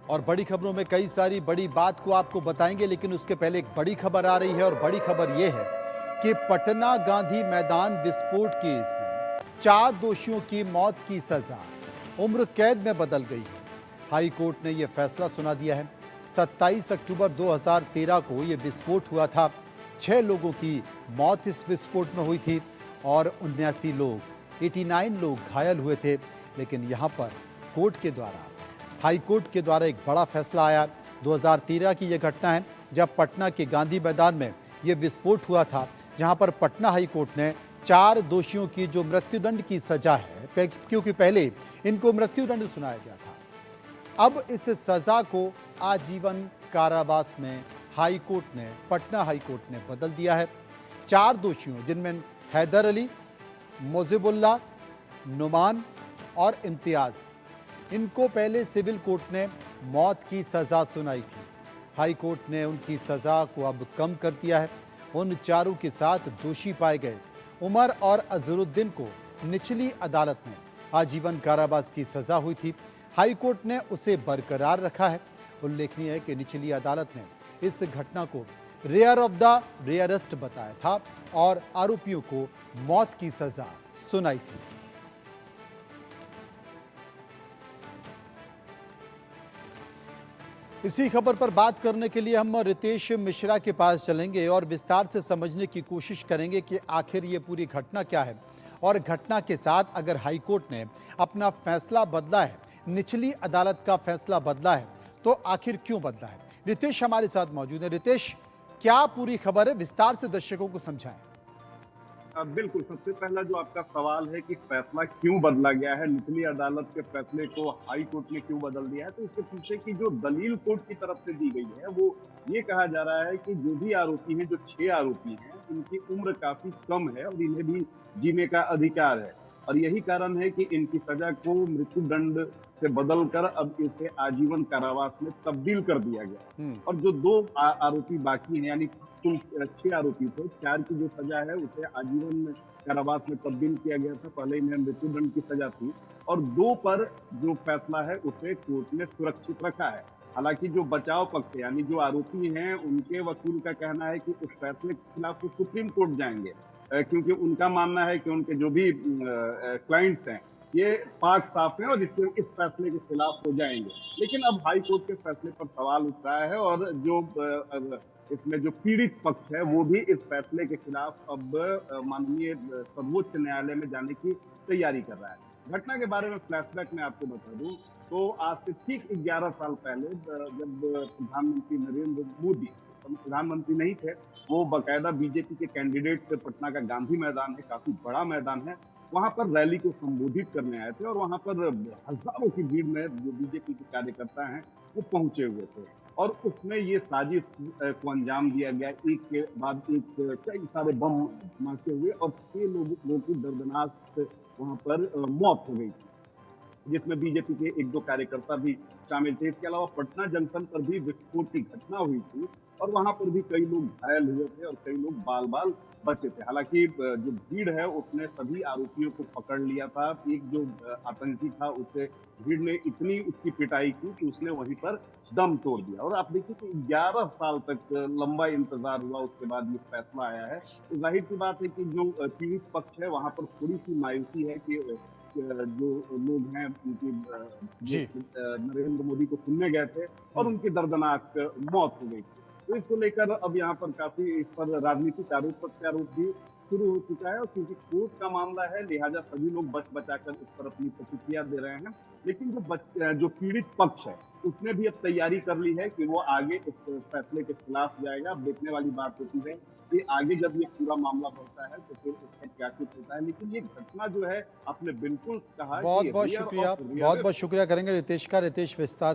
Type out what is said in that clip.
और बड़ी खबरों में कई सारी बड़ी बात को आपको बताएंगे, लेकिन उसके पहले एक बड़ी खबर आ रही है और बड़ी खबर यह है कि पटना गांधी मैदान विस्फोट केस में 4 दोषियों की मौत की सजा उम्र कैद में बदल गई है। हाई कोर्ट ने यह फैसला सुना दिया है। 27 अक्टूबर 2013 को यह विस्फोट हुआ था। 6 लोगों की मौत इस विस्फोट में हुई थी और 89 लोग 89 लोग घायल हुए थे। लेकिन यहाँ पर कोर्ट के द्वारा हाई कोर्ट के द्वारा एक बड़ा फैसला आया। 2013 की यह घटना है जब पटना के गांधी मैदान में यह विस्फोट हुआ था, जहां पर पटना हाई कोर्ट ने 4 दोषियों की जो मृत्युदंड की सजा है, क्योंकि पहले इनको मृत्युदंड सुनाया गया था, अब इस सजा को आजीवन कारावास में हाई कोर्ट ने पटना हाई कोर्ट ने बदल दिया है। 4 दोषियों जिनमें हैदर अली, मोजिबुल्ला, नुमान और इम्तियाज, इनको पहले सिविल कोर्ट ने मौत की सजा सुनाई थी। हाई कोर्ट ने उनकी सजा को अब कम कर दिया है। उन चारों के साथ दोषी पाए गए उमर और अजहरुद्दीन को निचली अदालत में आजीवन कारावास की सजा हुई थी। हाई कोर्ट ने उसे बरकरार रखा है। उल्लेखनीय है कि निचली अदालत ने इस घटना को रेयर ऑफ द रेयरेस्ट बताया था और आरोपियों को मौत की सजा सुनाई थी। इसी खबर पर बात करने के लिए हम रितेश मिश्रा के पास चलेंगे और विस्तार से समझने की कोशिश करेंगे कि आखिर ये पूरी घटना क्या है और घटना के साथ अगर हाईकोर्ट ने अपना फैसला बदला है, निचली अदालत का फैसला बदला है, तो आखिर क्यों बदला है। रितेश हमारे साथ मौजूद है। रितेश, क्या पूरी खबर है, विस्तार से दर्शकों को समझाएं। बिल्कुल, सबसे पहला जो आपका सवाल है कि फैसला क्यों बदला गया है, निचली अदालत के फैसले को हाई कोर्ट ने क्यों बदल दिया है, तो इसके पीछे की जो दलील कोर्ट की तरफ से दी गई है वो ये कहा जा रहा है कि जो भी आरोपी हैं, जो 6 आरोपी हैं, उनकी उम्र काफी कम है और इन्हें भी जीने का अधिकार है और यही कारण है कि इनकी सजा को मृत्युदंड से बदलकर अब इसे आजीवन कारावास में तब्दील कर दिया गया और जो 2 आरोपी बाकी हैं, यानी कुल 6 आरोपी थे, 4 की जो सजा है उसे आजीवन कारावास में तब्दील किया गया था। पहले इन्हें मृत्युदंड की सजा थी और 2 पर जो फैसला है उसे कोर्ट ने सुरक्षित रखा है। हालांकि जो बचाव पक्ष यानी जो आरोपी हैं, उनके वकील का कहना है कि उस फैसले के खिलाफ वो सुप्रीम कोर्ट जाएंगे, क्योंकि उनका मानना है कि उनके जो भी क्लाइंट्स हैं ये पाक साफ है और इस फैसले के खिलाफ हो जाएंगे। लेकिन अब हाई कोर्ट के फैसले पर सवाल उठ रहा है और जो इसमें जो पीड़ित पक्ष है वो भी इस फैसले के खिलाफ अब माननीय सर्वोच्च न्यायालय में जाने की तैयारी कर रहा है। घटना के बारे में फ्लैशबैक में आपको बता दूं तो आज से ठीक 11 साल पहले जब प्रधानमंत्री नरेंद्र मोदी प्रधानमंत्री नहीं थे, वो बाकायदा बीजेपी के कैंडिडेट से पटना का गांधी मैदान है, काफी बड़ा मैदान है, वहां पर रैली को संबोधित करने आए थे और वहां पर हजारों की भीड़ में जो बीजेपी के कार्यकर्ता हैं वो पहुंचे हुए थे और उसमें ये साजिश को अंजाम दिया गया। एक के बाद एक कई सारे बम धमाके हुए और 6 लोगों की दर्दनाक वहां पर मौत हो गई थी, जिसमें बीजेपी के 1-2 कार्यकर्ता भी शामिल थे। इसके अलावा पटना जंक्शन पर भी विस्फोट की घटना हुई थी और वहां पर भी कई लोग घायल हुए थे और कई लोग बाल-बाल बचे थे। हालांकि जो भीड़ है उसने सभी आरोपियों को पकड़ लिया था। एक जो आतंकी था उसे भीड़ ने इतनी उसकी पिटाई की कि उसने वहीं पर दम तोड़ दिया और आप देखिए कि 11 साल तक लंबा इंतजार हुआ, उसके बाद ये फैसला आया है। तो जाहिर सी बात है कि जो पीड़ित पक्ष है वहां पर थोड़ी सी मायूसी है कि जो लोग हैं उनकी नरेंद्र मोदी को सुनने गए थे और उनकी दर्दनाक मौत हो गई थी। तो इसको लेकर अब यहाँ पर काफी इस पर राजनीतिक आरोप प्रत्यारोप भी शुरू हो चुका है और क्योंकि कोर्ट का मामला है लिहाजा सभी लोग बच बचाकर इस पर अपनी प्रतिक्रिया दे रहे हैं। लेकिन जो पीड़ित पक्ष है उसने भी अब तैयारी कर ली है कि वो आगे इस फैसले के खिलाफ जाएगा। अब देखने वाली बात होती है कि आगे जब ये पूरा मामला बढ़ता है तो फिर उसका क्या कुछ होता है। लेकिन ये घटना जो है आपने बिल्कुल कहा, बहुत बहुत शुक्रिया करेंगे रितेश का। रितेश विस्तार